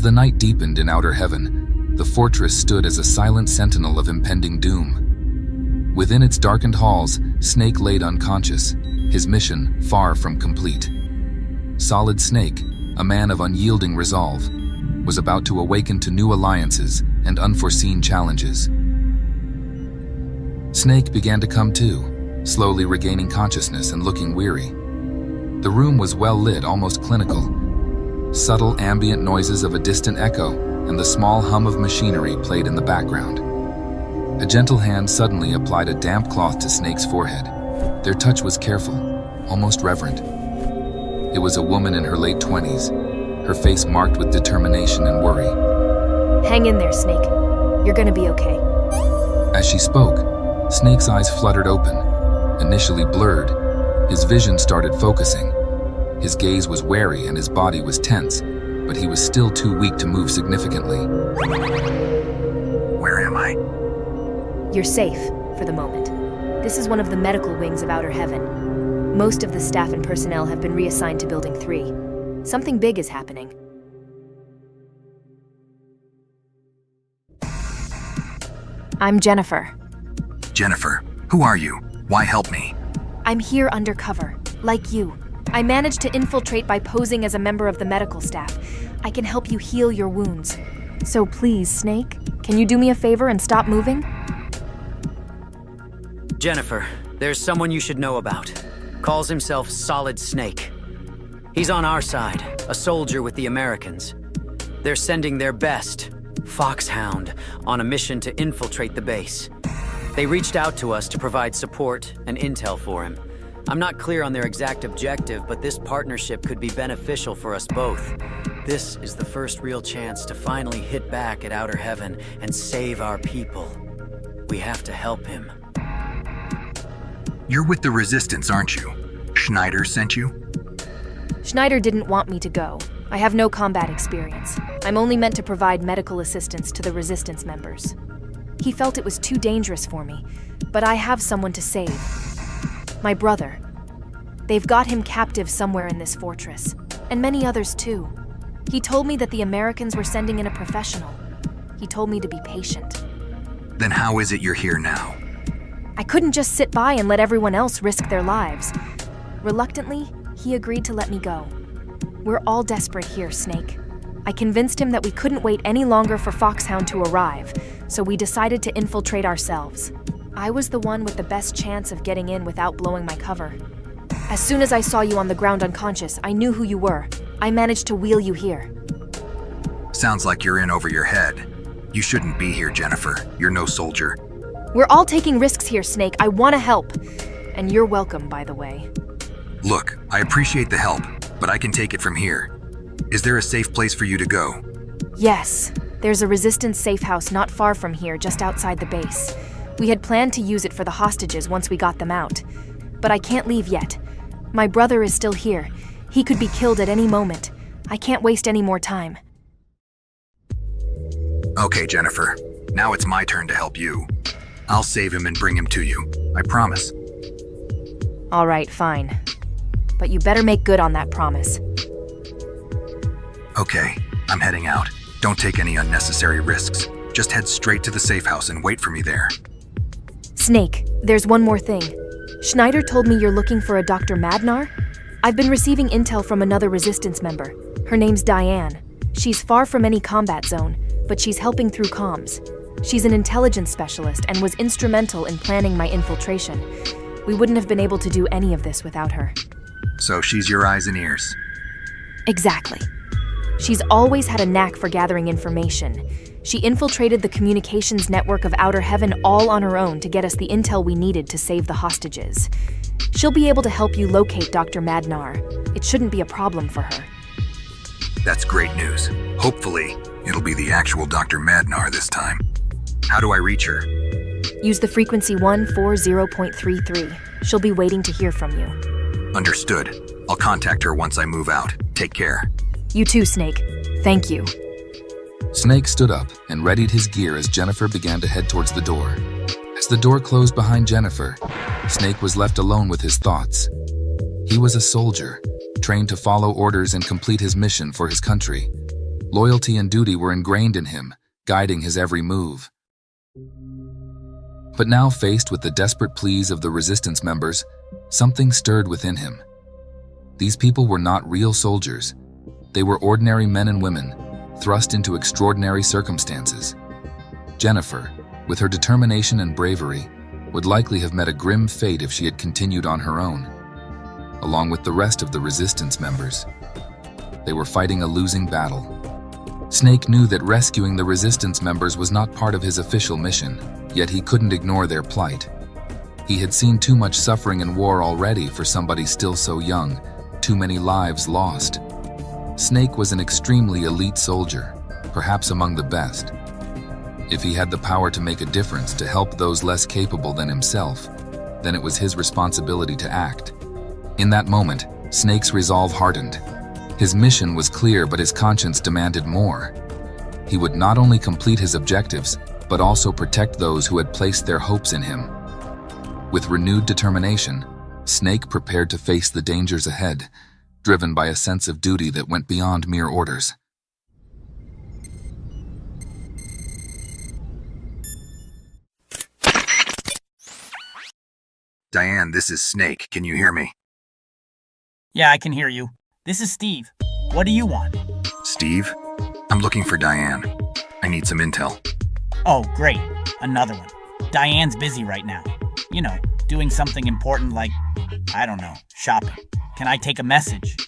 the night deepened in outer heaven, the fortress stood as a silent sentinel of impending doom. Within its darkened halls, Snake laid unconscious, his mission far from complete. Solid Snake, a man of unyielding resolve, was about to awaken to new alliances and unforeseen challenges. Snake began to come to, slowly regaining consciousness and looking weary. The room was well lit, almost clinical. Subtle ambient noises of a distant echo and the small hum of machinery played in the background. A gentle hand suddenly applied a damp cloth to Snake's forehead. Their touch was careful, almost reverent. It was a woman in her late 20s, her face marked with determination and worry. Hang in there, Snake. You're gonna be okay. As she spoke, Snake's eyes fluttered open, initially blurred. His vision started focusing. His gaze was wary and his body was tense, but he was still too weak to move significantly. Where am I? You're safe, for the moment. This is one of the medical wings of Outer Heaven. Most of the staff and personnel have been reassigned to Building 3. Something big is happening. I'm Jennifer. Jennifer, who are you? Why help me? I'm here undercover, like you. I managed to infiltrate by posing as a member of the medical staff. I can help you heal your wounds. So please, Snake, can you do me a favor and stop moving? Jennifer, there's someone you should know about. Calls himself Solid Snake. He's on our side, a soldier with the Americans. They're sending their best, Foxhound, on a mission to infiltrate the base. They reached out to us to provide support and intel for him. I'm not clear on their exact objective, but this partnership could be beneficial for us both. This is the first real chance to finally hit back at Outer Heaven and save our people. We have to help him. You're with the Resistance, aren't you? Schneider sent you? Schneider didn't want me to go. I have no combat experience. I'm only meant to provide medical assistance to the Resistance members. He felt it was too dangerous for me, but I have someone to save. My brother. They've got him captive somewhere in this fortress, and many others too. He told me that the Americans were sending in a professional. He told me to be patient. Then how is it you're here now? I couldn't just sit by and let everyone else risk their lives. Reluctantly, he agreed to let me go. We're all desperate here, Snake. I convinced him that we couldn't wait any longer for Foxhound to arrive, so we decided to infiltrate ourselves. I was the one with the best chance of getting in without blowing my cover. As soon as I saw you on the ground unconscious, I knew who you were. I managed to wheel you here. Sounds like you're in over your head. You shouldn't be here, Jennifer. You're no soldier. We're all taking risks here, Snake. I want to help. And you're welcome, by the way. Look, I appreciate the help, but I can take it from here. Is there a safe place for you to go? Yes. There's a Resistance safe house not far from here, just outside the base. We had planned to use it for the hostages once we got them out. But I can't leave yet. My brother is still here. He could be killed at any moment. I can't waste any more time. Okay, Jennifer. Now it's my turn to help you. I'll save him and bring him to you. I promise. All right, fine. But you better make good on that promise. Okay, I'm heading out. Don't take any unnecessary risks. Just head straight to the safe house and wait for me there. Snake, there's one more thing. Schneider told me you're looking for a Dr. Madnar? I've been receiving intel from another Resistance member. Her name's Diane. She's far from any combat zone, but she's helping through comms. She's an intelligence specialist and was instrumental in planning my infiltration. We wouldn't have been able to do any of this without her. So she's your eyes and ears. Exactly. She's always had a knack for gathering information. She infiltrated the communications network of Outer Heaven all on her own to get us the intel we needed to save the hostages. She'll be able to help you locate Dr. Madnar. It shouldn't be a problem for her. That's great news. Hopefully, it'll be the actual Dr. Madnar this time. How do I reach her? Use the frequency 140.33. She'll be waiting to hear from you. Understood. I'll contact her once I move out. Take care. You too, Snake. Thank you. Snake stood up and readied his gear as Jennifer began to head towards the door. As the door closed behind Jennifer, Snake was left alone with his thoughts. He was a soldier, trained to follow orders and complete his mission for his country. Loyalty and duty were ingrained in him, guiding his every move. But now, faced with the desperate pleas of the resistance members, something stirred within him. These people were not real soldiers. They were ordinary men and women, thrust into extraordinary circumstances. Jennifer, with her determination and bravery, would likely have met a grim fate if she had continued on her own, along with the rest of the resistance members. They were fighting a losing battle. Snake knew that rescuing the resistance members was not part of his official mission, yet he couldn't ignore their plight. He had seen too much suffering in war already for somebody still so young, too many lives lost. Snake was an extremely elite soldier, perhaps among the best. If he had the power to make a difference to help those less capable than himself, then it was his responsibility to act. In that moment, Snake's resolve hardened. His mission was clear, but his conscience demanded more. He would not only complete his objectives, but also protect those who had placed their hopes in him. With renewed determination, Snake prepared to face the dangers ahead, driven by a sense of duty that went beyond mere orders. Diane, this is Snake. Can you hear me? Yeah, I can hear you. This is Steve. What do you want? Steve? I'm looking for Diane. I need some intel. Oh, great. Another one. Diane's busy right now. You know, doing something important like, I don't know, shopping. Can I take a message?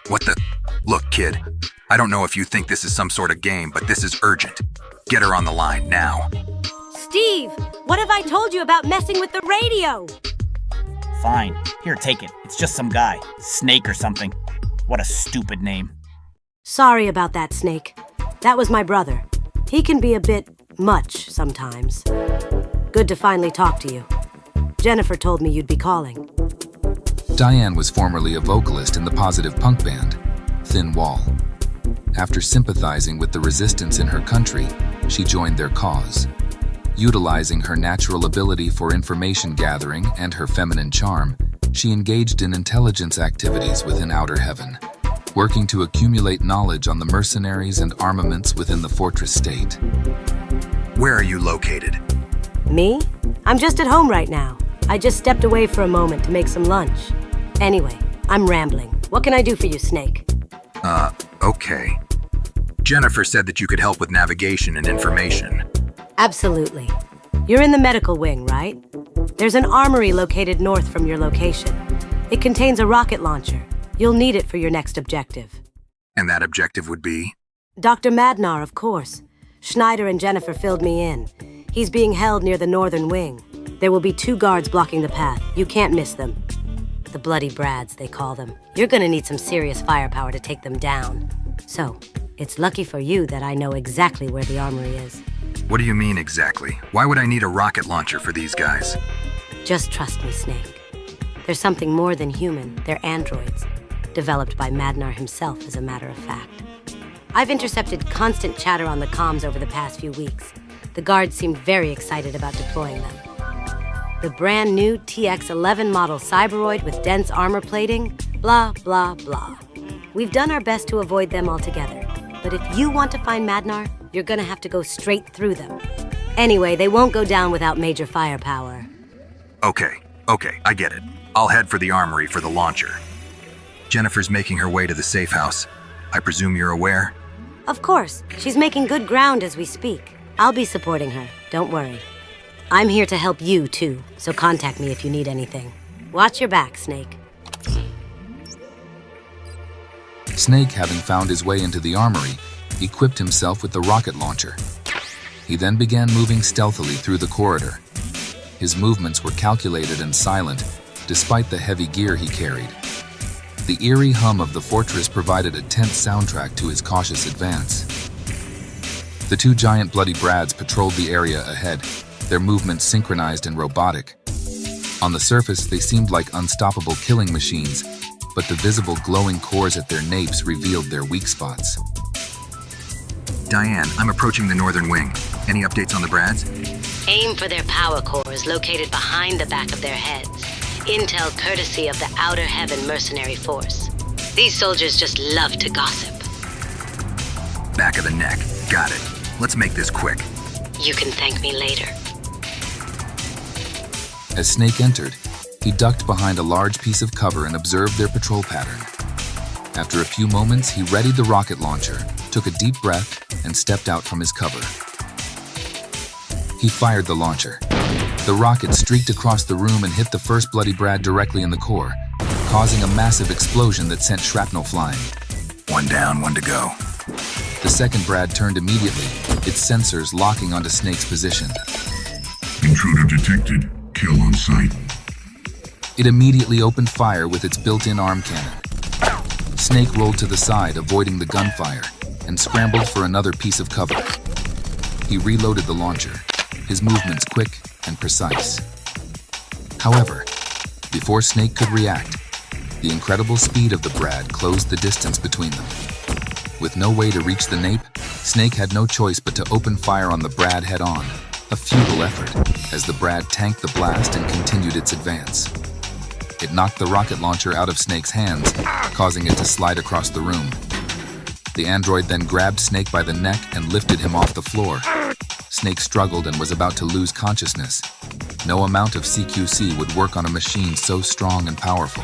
What the? Look, kid. I don't know if you think this is some sort of game, but this is urgent. Get her on the line now. Steve, what have I told you about messing with the radio? Fine. Here, take it. It's just some guy. Snake or something. What a stupid name. Sorry about that, Snake. That was my brother. He can be a bit much sometimes. Good to finally talk to you. Jennifer told me you'd be calling. Diane was formerly a vocalist in the positive punk band, Thin Wall. After sympathizing with the resistance in her country, she joined their cause. Utilizing her natural ability for information gathering and her feminine charm, she engaged in intelligence activities within Outer Heaven, working to accumulate knowledge on the mercenaries and armaments within the fortress state. Where are you located? Me? I'm just at home right now. I just stepped away for a moment to make some lunch. Anyway, I'm rambling. What can I do for you, Snake? Okay. Jennifer said that you could help with navigation and information. Absolutely. You're in the medical wing, right? There's an armory located north from your location. It contains a rocket launcher. You'll need it for your next objective. And that objective would be? Dr. Madnar, of course. Schneider and Jennifer filled me in. He's being held near the northern wing. There will be 2 guards blocking the path. You can't miss them. The Bloody Brads, they call them. You're gonna need some serious firepower to take them down. So, it's lucky for you that I know exactly where the armory is. What do you mean exactly? Why would I need a rocket launcher for these guys? Just trust me, Snake. They're something more than human. They're androids. Developed by Madnar himself, as a matter of fact. I've intercepted constant chatter on the comms over the past few weeks. The guards seemed very excited about deploying them. The brand new TX-11 model cyberoid with dense armor plating, blah, blah, blah. We've done our best to avoid them altogether. But if you want to find Madnar, you're gonna have to go straight through them. Anyway, they won't go down without major firepower. Okay, I get it. I'll head for the armory for the launcher. Jennifer's making her way to the safe house. I presume you're aware? Of course. She's making good ground as we speak. I'll be supporting her. Don't worry. I'm here to help you, too, so contact me if you need anything. Watch your back, Snake. Snake, having found his way into the armory, equipped himself with the rocket launcher. He then began moving stealthily through the corridor. His movements were calculated and silent, despite the heavy gear he carried. The eerie hum of the fortress provided a tense soundtrack to his cautious advance. The 2 giant Bloody Brads patrolled the area ahead, their movements synchronized and robotic. On the surface, they seemed like unstoppable killing machines, but the visible glowing cores at their napes revealed their weak spots. Diane, I'm approaching the northern wing. Any updates on the Brads? Aim for their power cores located behind the back of their heads. Intel courtesy of the Outer Heaven mercenary force. These soldiers just love to gossip. Back of the neck. Got it. Let's make this quick. You can thank me later. As Snake entered, he ducked behind a large piece of cover and observed their patrol pattern. After a few moments, he readied the rocket launcher, took a deep breath, and stepped out from his cover. He fired the launcher. The rocket streaked across the room and hit the first Bloody Brad directly in the core, causing a massive explosion that sent shrapnel flying. One down, one to go. The second Brad turned immediately, its sensors locking onto Snake's position. Intruder detected. Kill on sight. It immediately opened fire with its built-in arm cannon. Snake rolled to the side, avoiding the gunfire, and scrambled for another piece of cover. He reloaded the launcher, his movements quick and precise. However, before Snake could react, the incredible speed of the Brad closed the distance between them. With no way to reach the nape, Snake had no choice but to open fire on the Brad head-on, a futile effort, as the Brad tanked the blast and continued its advance. It knocked the rocket launcher out of Snake's hands, causing it to slide across the room. The android then grabbed Snake by the neck and lifted him off the floor. Snake struggled and was about to lose consciousness. No amount of CQC would work on a machine so strong and powerful.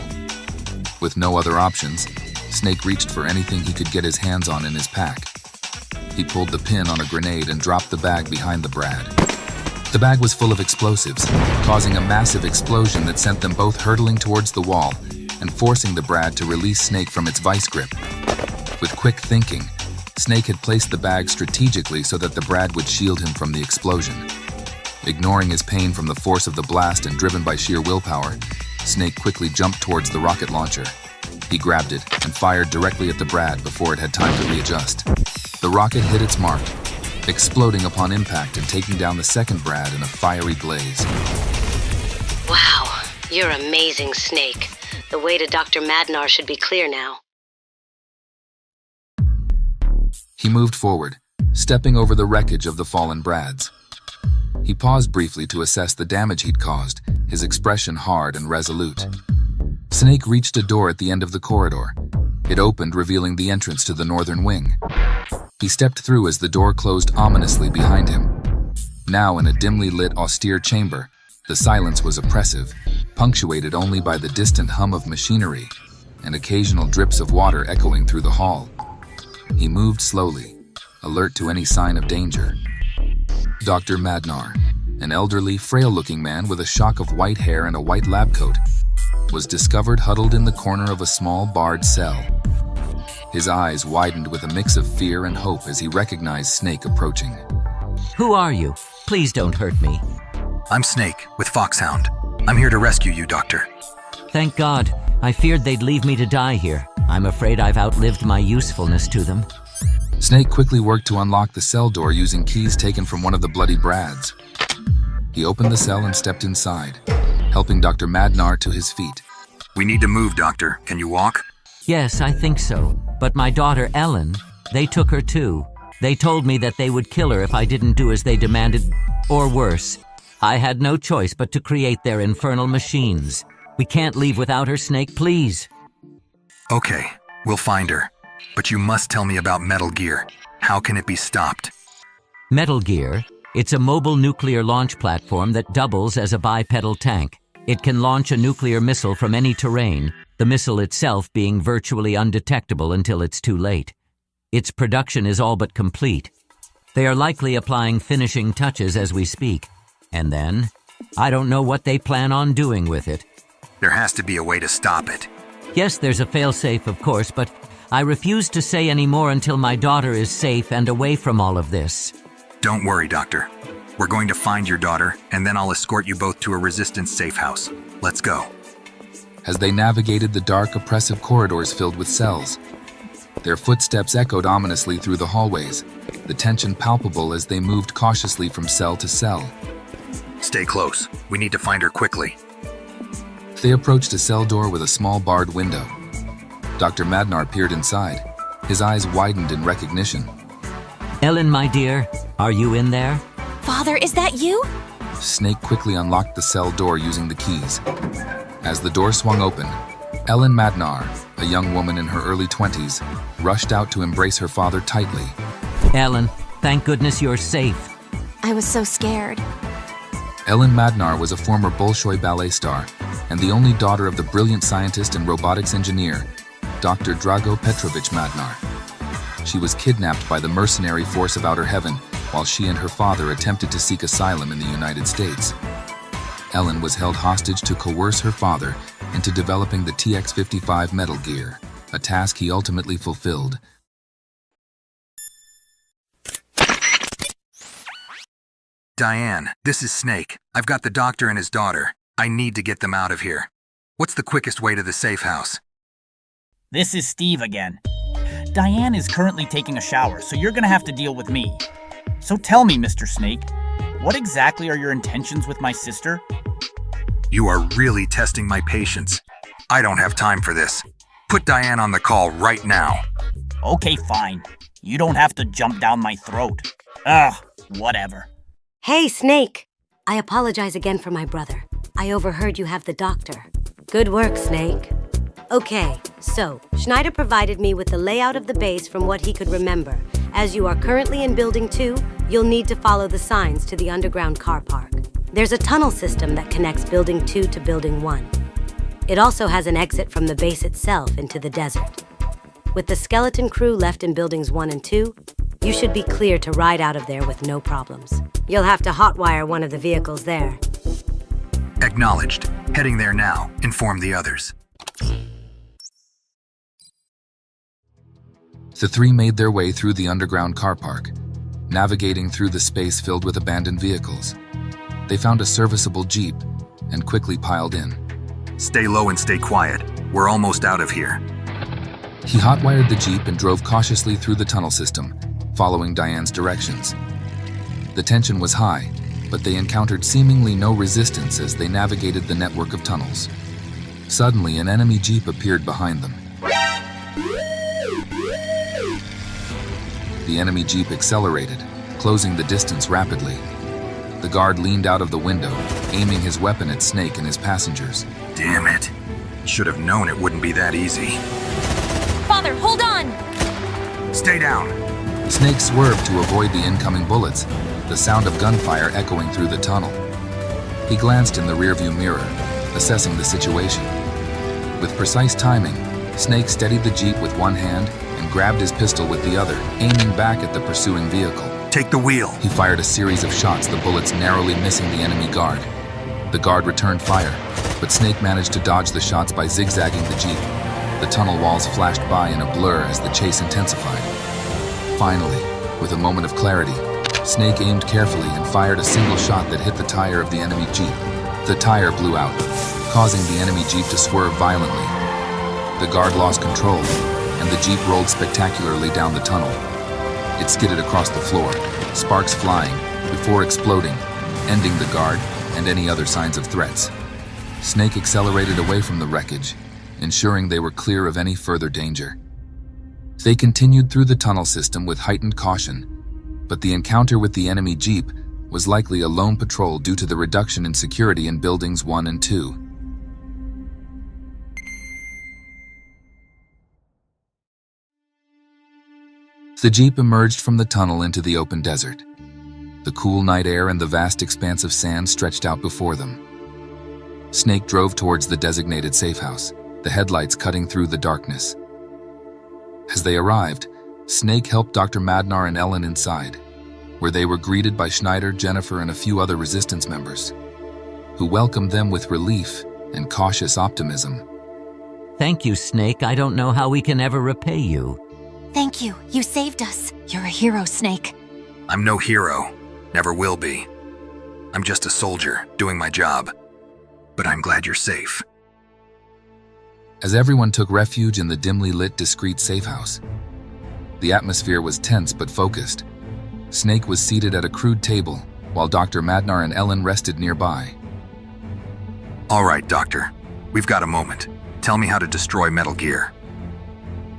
With no other options, Snake reached for anything he could get his hands on in his pack. He pulled the pin on a grenade and dropped the bag behind the Brad. The bag was full of explosives, causing a massive explosion that sent them both hurtling towards the wall and forcing the Brad to release Snake from its vice grip. With quick thinking, Snake had placed the bag strategically so that the Brad would shield him from the explosion. Ignoring his pain from the force of the blast and driven by sheer willpower, Snake quickly jumped towards the rocket launcher. He grabbed it and fired directly at the Brad before it had time to readjust. The rocket hit its mark, exploding upon impact and taking down the second Brad in a fiery blaze. Wow, you're amazing, Snake. The way to Dr. Madnar should be clear now. He moved forward, stepping over the wreckage of the fallen Brads. He paused briefly to assess the damage he'd caused, his expression hard and resolute. Snake reached a door at the end of the corridor. It opened, revealing the entrance to the northern wing. He stepped through as the door closed ominously behind him. Now in a dimly lit, austere chamber, the silence was oppressive, punctuated only by the distant hum of machinery and occasional drips of water echoing through the hall. He moved slowly, alert to any sign of danger. Dr. Madnar, an elderly, frail-looking man with a shock of white hair and a white lab coat, was discovered huddled in the corner of a small barred cell. His eyes widened with a mix of fear and hope as he recognized Snake approaching. Who are you? Please don't hurt me. I'm Snake, with Foxhound. I'm here to rescue you, Doctor. Thank God. I feared they'd leave me to die here. I'm afraid I've outlived my usefulness to them. Snake quickly worked to unlock the cell door using keys taken from one of the Bloody Brads. He opened the cell and stepped inside, helping Dr. Madnar to his feet. We need to move, Doctor. Can you walk? Yes, I think so. But my daughter Ellen, they took her too. They told me that they would kill her if I didn't do as they demanded, or worse. I had no choice but to create their infernal machines. We can't leave without her, Snake, please. Okay, we'll find her. But you must tell me about Metal Gear. How can it be stopped? Metal Gear? It's a mobile nuclear launch platform that doubles as a bipedal tank. It can launch a nuclear missile from any terrain, the missile itself being virtually undetectable until it's too late. Its production is all but complete. They are likely applying finishing touches as we speak. And then, I don't know what they plan on doing with it. There has to be a way to stop it. Yes, there's a failsafe, of course, but I refuse to say any more until my daughter is safe and away from all of this. Don't worry, Doctor. We're going to find your daughter, and then I'll escort you both to a Resistance safe house. Let's go. As they navigated the dark, oppressive corridors filled with cells, their footsteps echoed ominously through the hallways, the tension palpable as they moved cautiously from cell to cell. Stay close. We need to find her quickly. They approached a cell door with a small barred window. Dr. Madnar peered inside, his eyes widened in recognition. Ellen, my dear, are you in there? Father, is that you? Snake quickly unlocked the cell door using the keys. As the door swung open, Ellen Madnar, a young woman in her early 20s, rushed out to embrace her father tightly, Ellen, thank goodness you're safe. I was so scared. Ellen Madnar was a former Bolshoi ballet star and the only daughter of the brilliant scientist and robotics engineer, Dr. Drago Petrovich Madnar. She was kidnapped by the mercenary force of Outer Heaven while she and her father attempted to seek asylum in the United States. Ellen was held hostage to coerce her father into developing the TX-55 Metal Gear, a task he ultimately fulfilled. Diane, this is Snake. I've got the doctor and his daughter. I need to get them out of here. What's the quickest way to the safe house? This is Steve again. Diane is currently taking a shower, so you're gonna have to deal with me. So tell me, Mr. Snake, what exactly are your intentions with my sister? You are really testing my patience. I don't have time for this. Put Diane on the call right now. Okay, fine. You don't have to jump down my throat. Ugh, whatever. Hey, Snake! I apologize again for my brother. I overheard you have the doctor. Good work, Snake. Okay, so Schneider provided me with the layout of the base from what he could remember. As you are currently in Building 2, you'll need to follow the signs to the underground car park. There's a tunnel system that connects Building 2 to Building 1. It also has an exit from the base itself into the desert. With the skeleton crew left in Buildings 1 and 2, you should be clear to ride out of there with no problems. You'll have to hotwire one of the vehicles there. Acknowledged. Heading there now. Inform the others. The three made their way through the underground car park, navigating through the space filled with abandoned vehicles. They found a serviceable Jeep and quickly piled in. Stay low and stay quiet. We're almost out of here. He hotwired the Jeep and drove cautiously through the tunnel system, following Diane's directions. The tension was high, but they encountered seemingly no resistance as they navigated the network of tunnels. Suddenly, an enemy Jeep appeared behind them. The enemy Jeep accelerated, closing the distance rapidly. The guard leaned out of the window, aiming his weapon at Snake and his passengers. Damn it. Should have known it wouldn't be that easy. Father, hold on! Stay down. Snake swerved to avoid the incoming bullets, the sound of gunfire echoing through the tunnel. He glanced in the rearview mirror, assessing the situation. With precise timing, Snake steadied the Jeep with one hand and grabbed his pistol with the other, aiming back at the pursuing vehicle. Take the wheel. He fired a series of shots, the bullets narrowly missing the enemy guard. The guard returned fire, but Snake managed to dodge the shots by zigzagging the Jeep. The tunnel walls flashed by in a blur as the chase intensified. Finally, with a moment of clarity, Snake aimed carefully and fired a single shot that hit the tire of the enemy Jeep. The tire blew out, causing the enemy Jeep to swerve violently. The guard lost control, and the Jeep rolled spectacularly down the tunnel. It skidded across the floor, sparks flying, before exploding, ending the guard and any other signs of threats. Snake accelerated away from the wreckage, ensuring they were clear of any further danger. They continued through the tunnel system with heightened caution, but the encounter with the enemy Jeep was likely a lone patrol due to the reduction in security in Buildings 1 and 2. The Jeep emerged from the tunnel into the open desert. The cool night air and the vast expanse of sand stretched out before them. Snake drove towards the designated safe house, the headlights cutting through the darkness. As they arrived, Snake helped Dr. Madnar and Ellen inside, where they were greeted by Schneider, Jennifer, and a few other resistance members, who welcomed them with relief and cautious optimism. Thank you, Snake. I don't know how we can ever repay you. Thank you. You saved us. You're a hero, Snake. I'm no hero. Never will be. I'm just a soldier, doing my job. But I'm glad you're safe. As everyone took refuge in the dimly lit, discreet safe house, the atmosphere was tense but focused. Snake was seated at a crude table, while Dr. Madnar and Ellen rested nearby. All right, Doctor. We've got a moment. Tell me how to destroy Metal Gear.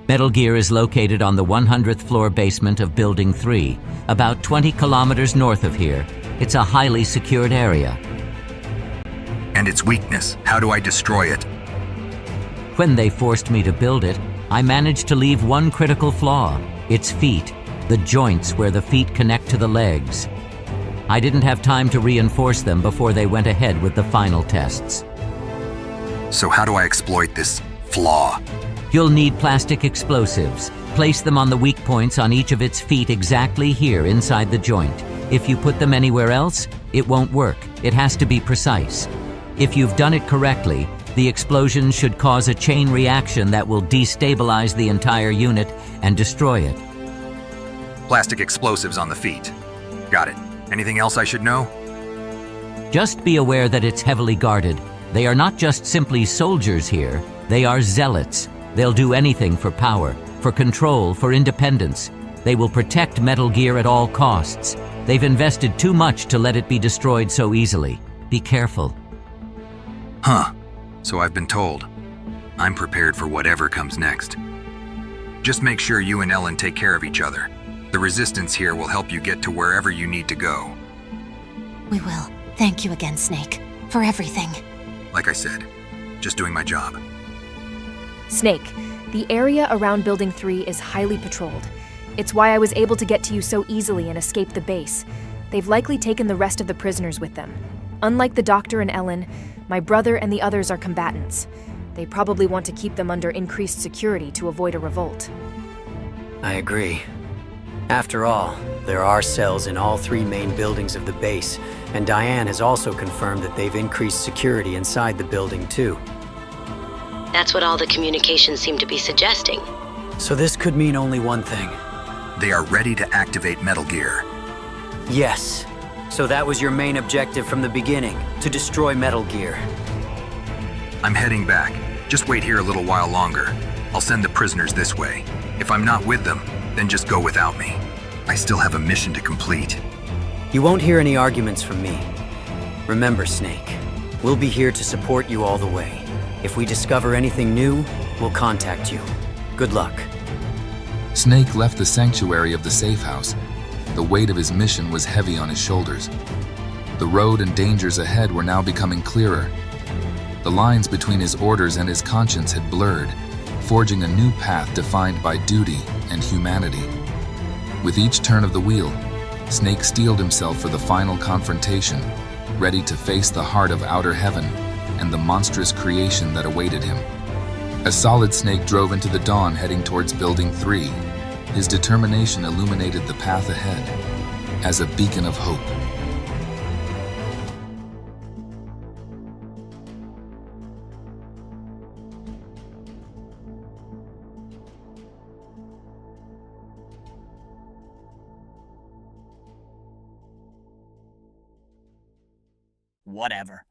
Metal Gear is located on the 100th floor basement of Building 3, about 20 kilometers north of here. It's a highly secured area. And its weakness, how do I destroy it? When they forced me to build it, I managed to leave one critical flaw: its feet. the joints where the feet connect to the legs. I didn't have time to reinforce them before they went ahead with the final tests. So how do I exploit this flaw? You'll need plastic explosives. Place them on the weak points on each of its feet exactly here inside the joint. If you put them anywhere else, it won't work. It has to be precise. If you've done it correctly, the explosion should cause a chain reaction that will destabilize the entire unit and destroy it. Plastic explosives on the feet. Got it. Anything else I should know? Just be aware that it's heavily guarded. They are not just simply soldiers here, they are zealots. They'll do anything for power, for control, for independence. They will protect Metal Gear at all costs. They've invested too much to let it be destroyed so easily. Be careful. Huh. So I've been told. I'm prepared for whatever comes next. Just make sure you and Ellen take care of each other. The resistance here will help you get to wherever you need to go. We will. Thank you again, Snake, for everything. Like I said, just doing my job. Snake, the area around Building 3 is highly patrolled. It's why I was able to get to you so easily and escape the base. They've likely taken the rest of the prisoners with them. Unlike the Doctor and Ellen, my brother and the others are combatants. They probably want to keep them under increased security to avoid a revolt. I agree. After all, there are cells in all 3 main buildings of the base, and Diane has also confirmed that they've increased security inside the building too. That's what all the communications seem to be suggesting. So this could mean only one thing. They are ready to activate Metal Gear. Yes. So that was your main objective from the beginning, to destroy Metal Gear. I'm heading back. Just wait here a little while longer. I'll send the prisoners this way. If I'm not with them, then just go without me. I still have a mission to complete. You won't hear any arguments from me. Remember, Snake, we'll be here to support you all the way. If we discover anything new, we'll contact you. Good luck. Snake left the sanctuary of the safe house. The weight of his mission was heavy on his shoulders. The road and dangers ahead were now becoming clearer. The lines between his orders and his conscience had blurred, forging a new path defined by duty and humanity. With each turn of the wheel, Snake steeled himself for the final confrontation, ready to face the heart of outer heaven and the monstrous creation that awaited him. As Solid Snake drove into the dawn heading towards Building 3, his determination illuminated the path ahead as a beacon of hope. Whatever.